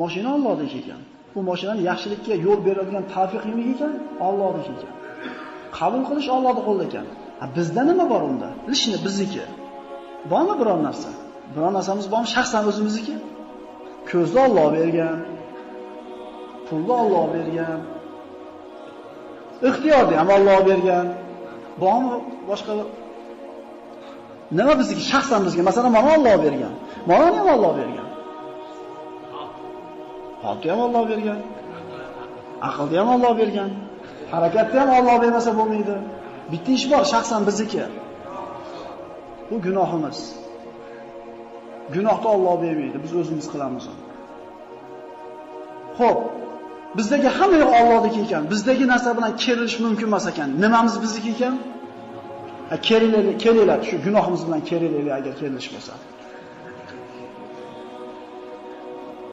Mashina Allohniki ekan. Bu mashinani yaxshilikka yo'l beradigan tavfiq nima ekan? Allohniki ekan. Qabul qilish Allohning qo'lida ekan. Bizda nima bor unda? Bilishni bizniki. Bormi biror narsa? Biror narsamiz bormi shaxsan o'zimizniki? Ko'zni Alloh bergan, pulni Alloh bergan, ixtiyorni ham Alloh bergan. Bormi boshqa nima bizniki shaxsan bizga? Masalan, mana Alloh bergan. Mana ham Alloh bergan. Xalqqa ham Alloh bergan. Aqlni ham Alloh bergan. Harakatni ham Alloh bermasa bo'lmaydi. Bitta ish bor, shaxsan bizniki. Bu gunohimiz. Gunohni Alloh bermaydi, biz o'zimiz qilamiz. Xo'p, bizdagi hamma yo'q Allohniki ekan. Bizdagi narsa bilan kerilish mumkin emas ekan. Nimamiz bizniki ekan? Kerilinglar, shu gunohimiz bilan kerilinglar agar kerilish bo'lsa.